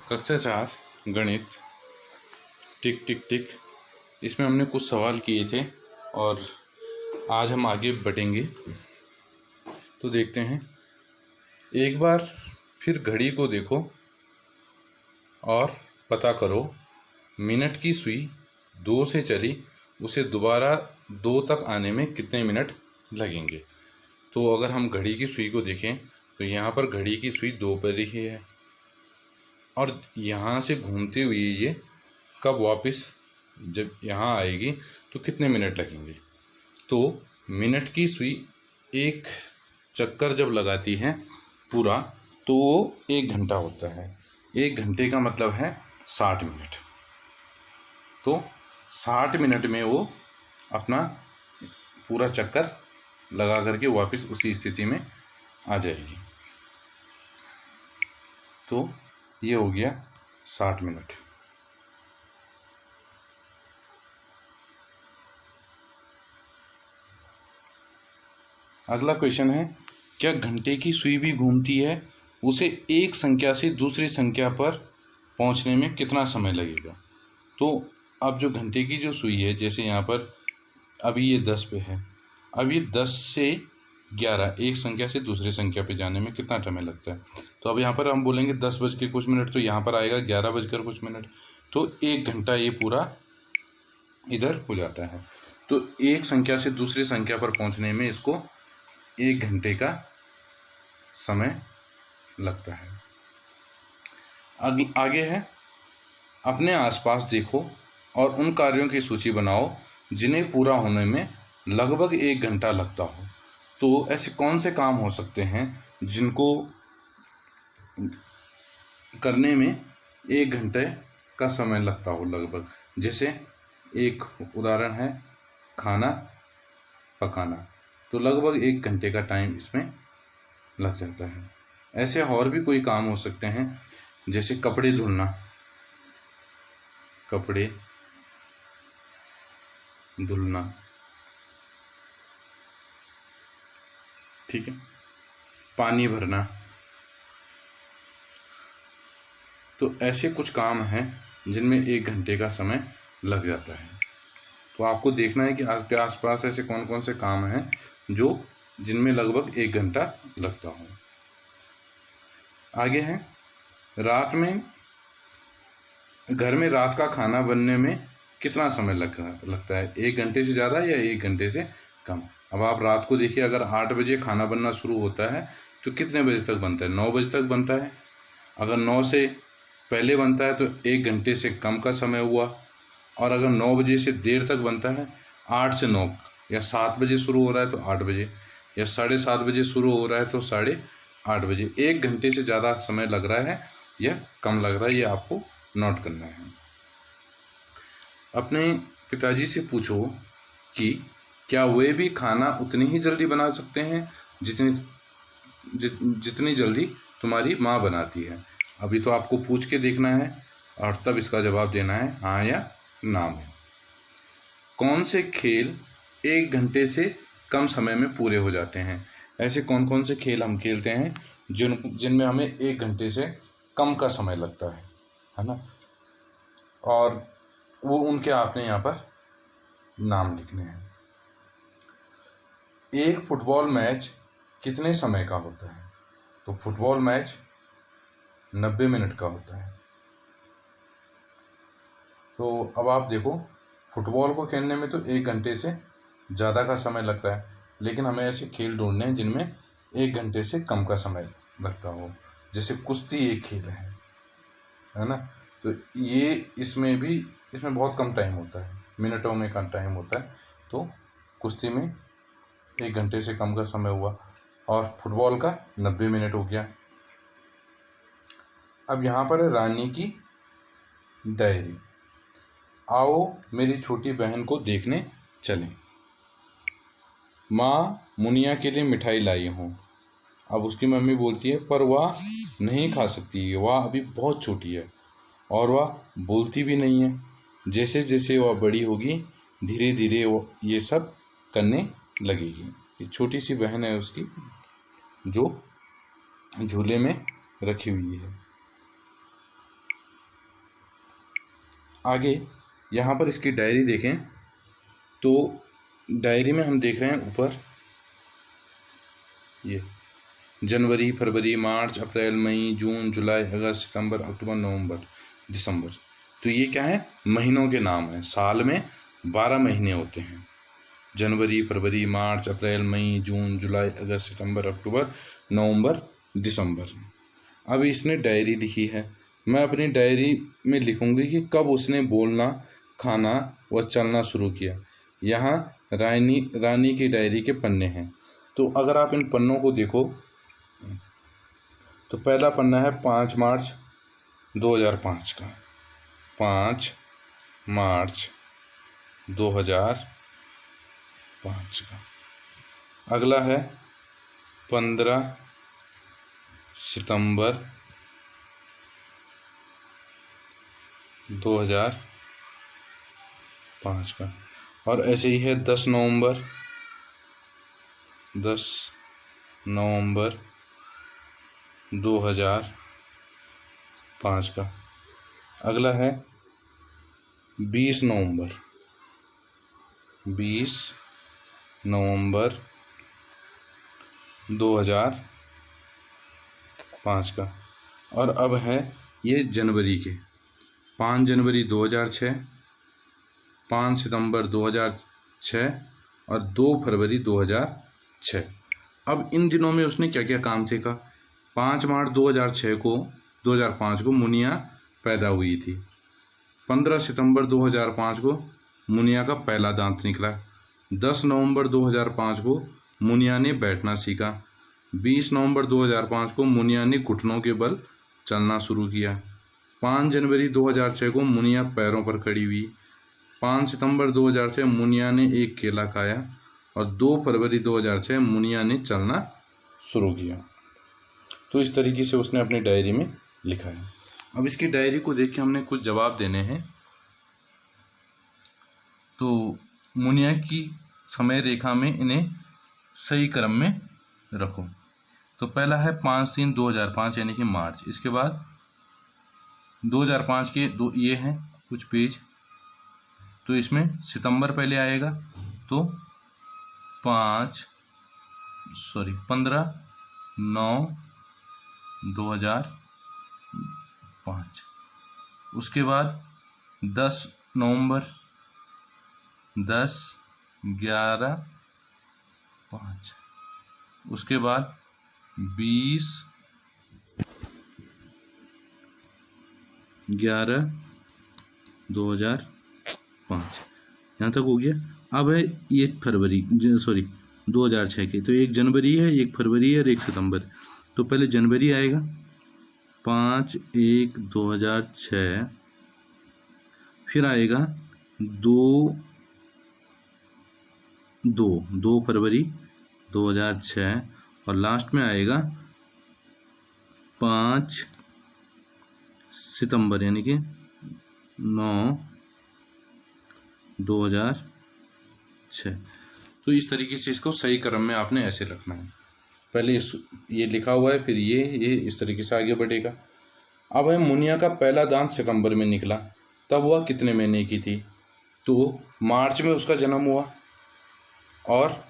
कक्षा 4 गणित टिक टिक टिक, इसमें हमने कुछ सवाल किए थे और आज हम आगे बढ़ेंगे। तो देखते हैं। एक बार फिर घड़ी को देखो और पता करो मिनट की सुई 2 से चली, उसे दोबारा 2 तक आने में कितने मिनट लगेंगे। तो अगर हम घड़ी की सुई को देखें तो यहाँ पर घड़ी की सुई 2 पर ही है और यहाँ से घूमते हुए ये कब वापस जब यहाँ आएगी तो कितने मिनट लगेंगे। तो मिनट की सुई एक चक्कर जब लगाती है पूरा तो 1 घंटा होता है। 1 घंटे का मतलब है 60 मिनट। तो 60 मिनट में वो अपना पूरा चक्कर लगा करके वापस उसी स्थिति में आ जाएगी। तो ये हो गया 60 मिनट। अगला क्वेश्चन है, क्या घंटे की सुई भी घूमती है, उसे एक संख्या से दूसरी संख्या पर पहुंचने में कितना समय लगेगा। तो अब जो घंटे की जो सुई है, जैसे यहाँ पर अभी ये 10 पे है, अब ये 10 से 11 एक संख्या से दूसरी संख्या पे जाने में कितना समय लगता है। तो अब यहाँ पर हम बोलेंगे 10 बज के कुछ मिनट, तो यहाँ पर आएगा 11 बजकर कुछ मिनट। तो 1 घंटा ये पूरा इधर हो जाता है। तो एक संख्या से दूसरी संख्या पर पहुँचने में इसको 1 घंटे का समय लगता है। आगे है, अपने आसपास देखो और उन कार्यों की सूची बनाओ जिन्हें पूरा होने में लगभग 1 घंटा लगता हो। तो ऐसे कौन से काम हो सकते हैं जिनको करने में 1 घंटे का समय लगता हो लगभग। जैसे एक उदाहरण है खाना पकाना, तो लगभग 1 घंटे का टाइम इसमें लग जाता है। ऐसे और भी कोई काम हो सकते हैं, जैसे कपड़े धुलना, कपड़े धुलना, ठीक है, पानी भरना। तो ऐसे कुछ काम हैं जिनमें 1 घंटे का समय लग जाता है। तो आपको देखना है कि आपके आसपास ऐसे कौन कौन से काम हैं जो जिनमें लगभग 1 घंटा लगता हो। आगे है, रात में घर में रात का खाना बनने में कितना समय लगता है, 1 घंटे से ज़्यादा या 1 घंटे से कम। अब आप रात को देखिए, अगर 8 बजे खाना बनना शुरू होता है तो कितने बजे तक बनता है, 9 बजे तक बनता है। अगर 9 से पहले बनता है तो 1 घंटे से कम का समय हुआ, और अगर 9 बजे से देर तक बनता है, 8 से 9 या 7 बजे शुरू हो रहा है तो 8 बजे, या 7:30 बजे शुरू हो रहा है तो 8:30 बजे। 1 घंटे से ज़्यादा समय लग रहा है या कम लग रहा है, ये आपको नोट करना है। अपने पिताजी से पूछो कि क्या वे भी खाना उतनी ही जल्दी बना सकते हैं जितनी जल्दी तुम्हारी माँ बनाती है। अभी तो आपको पूछ के देखना है और तब इसका जवाब देना है हाँ या ना में। कौन से खेल 1 घंटे से कम समय में पूरे हो जाते हैं। ऐसे कौन कौन से खेल हम खेलते हैं जिनमें हमें 1 घंटे से कम का समय लगता है ना। और वो उनके आपने यहाँ पर नाम लिखने हैं। एक फुटबॉल मैच कितने समय का होता है। तो फुटबॉल मैच 90 मिनट का होता है। तो अब आप देखो, फुटबॉल को खेलने में तो 1 घंटे से ज़्यादा का समय लगता है, लेकिन हमें ऐसे खेल ढूंढने हैं जिनमें 1 घंटे से कम का समय लगता हो। जैसे कुश्ती एक खेल है ना। तो ये इसमें बहुत कम टाइम होता है, मिनटों में कम टाइम होता है। तो कुश्ती में 1 घंटे से कम का समय हुआ और फुटबॉल का 90 मिनट हो गया। अब यहाँ पर है रानी की डायरी। आओ मेरी छोटी बहन को देखने चलें। माँ मुनिया के लिए मिठाई लाई हूँ। अब उसकी मम्मी बोलती है पर वह नहीं खा सकती, वह अभी बहुत छोटी है और वह बोलती भी नहीं है। जैसे जैसे वह बड़ी होगी धीरे धीरे वो ये सब करने लगेगी। ये छोटी सी बहन है उसकी, जो झूले में रखी हुई है। आगे यहाँ पर इसकी डायरी देखें तो डायरी में हम देख रहे हैं ऊपर ये जनवरी, फरवरी, मार्च, अप्रैल, मई, जून, जुलाई, अगस्त, सितंबर, अक्टूबर, नवंबर, दिसंबर। तो ये क्या है? महीनों के नाम हैं। साल में 12 महीने होते हैं। जनवरी, फरवरी, मार्च, अप्रैल, मई, जून, जुलाई, अगस्त, सितंबर, अक्टूबर, नवंबर, दिसंबर। अब इसने डायरी लिखी है। मैं अपनी डायरी में लिखूंगी कि कब उसने बोलना, खाना व चलना शुरू किया। यहाँ रानी की डायरी के पन्ने हैं। तो अगर आप इन पन्नों को देखो तो पहला पन्ना है 5 मार्च 2005 का, 5 मार्च 2005 का। अगला है 15 सितंबर 2005 का। और ऐसे ही है 10 नवंबर 2005 का। अगला है 20 नवंबर 2005 का। और अब है ये जनवरी के 5 जनवरी 2006, 5 सितंबर 2006 और 2 फरवरी 2006। अब इन दिनों में उसने क्या क्या काम सीखा? 5 मार्च 2005 को मुनिया पैदा हुई थी। 15 सितंबर 2005 को मुनिया का पहला दांत निकला। 10 नवंबर 2005 को मुनिया ने बैठना सीखा। 20 नवंबर 2005 को मुनिया ने घुटनों के बल चलना शुरू किया। 5 जनवरी 2006 को मुनिया पैरों पर खड़ी हुई। 5 सितंबर 2006 मुनिया ने एक केला खाया और 2 फरवरी 2006 मुनिया ने चलना शुरू किया। तो इस तरीके से उसने अपनी डायरी में लिखा है। अब इसकी डायरी को देख के हमने कुछ जवाब देने हैं। तो मुनिया की समय रेखा में इन्हें सही क्रम में रखो। तो पहला है 5/3/2005 यानी कि मार्च। इसके बाद 2005 के दो ये हैं कुछ पेज, तो इसमें सितंबर पहले आएगा। तो 15/9/2005। उसके बाद 10 नवंबर 10/11/5। उसके बाद 20/11/2005। यहाँ तक हो गया। अब है 1 फरवरी 2006 के। तो 1 जनवरी है, 1 फरवरी है और 1 सितंबर। तो पहले जनवरी आएगा 5/1/2006। फिर आएगा 2 फरवरी 2006 और लास्ट में आएगा 5 सितंबर यानी कि 9/2006। तो इस तरीके से इसको सही क्रम में आपने ऐसे रखना है। पहले ये लिखा हुआ है, फिर ये इस तरीके से आगे बढ़ेगा। अब है मुनिया का पहला दांत सितंबर में निकला, तब वह कितने महीने की थी? तो मार्च में उसका जन्म हुआ और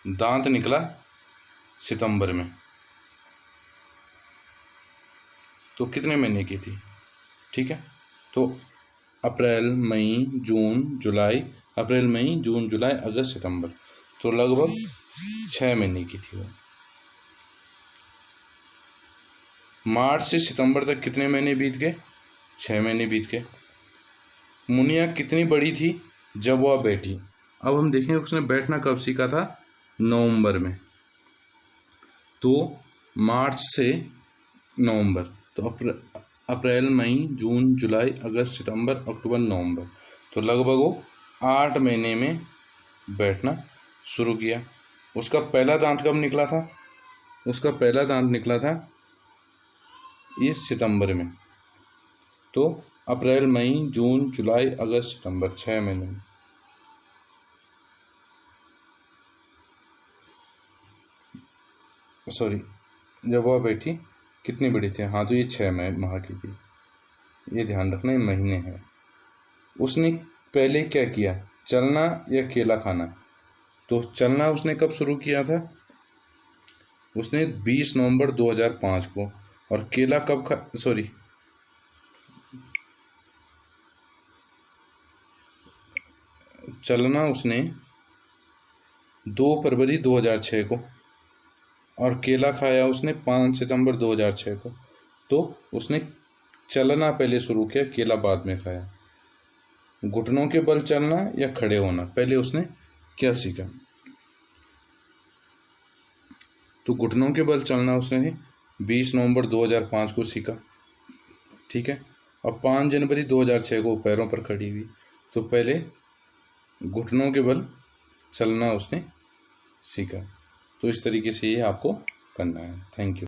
दांत निकला सितंबर में, तो कितने महीने की थी? ठीक है। तो अप्रैल मई जून जुलाई अगस्त सितंबर, तो लगभग 6 महीने की थी वो। मार्च से सितंबर तक कितने महीने बीत गए? 6 महीने बीत गए। मुनिया कितनी बड़ी थी जब वह बैठी? अब हम देखें उसने बैठना कब सीखा था? नवंबर में। तो मार्च से नवंबर, तो अप्रैल मई जून जुलाई अगस्त सितंबर अक्टूबर नवंबर, तो लगभग वो 8 महीने में बैठना शुरू किया। उसका पहला दांत कब निकला था? उसका पहला दांत निकला था ये सितंबर में। तो अप्रैल मई जून जुलाई अगस्त सितंबर 6 महीने में। जब वह बैठी कितनी बड़ी थी? हाँ, तो ये 6 माह की थी। ये ध्यान रखना, ये महीने हैं। उसने पहले क्या किया, चलना या केला खाना। तो चलना उसने कब शुरू किया था, उसने 20 नवंबर 2005 को। और केला कब चलना उसने 2 फरवरी 2006 को, और केला खाया उसने 5 सितंबर 2006 को। तो उसने चलना पहले शुरू किया, केला बाद में खाया। घुटनों के बल चलना या खड़े होना, पहले उसने क्या सीखा। तो घुटनों के बल चलना उसने 20 नवंबर 2005 को सीखा, ठीक है। अब 5 जनवरी 2006 को पैरों पर खड़ी हुई। तो पहले घुटनों के बल चलना उसने सीखा। तो इस तरीके से ये आपको करना है। Thank you.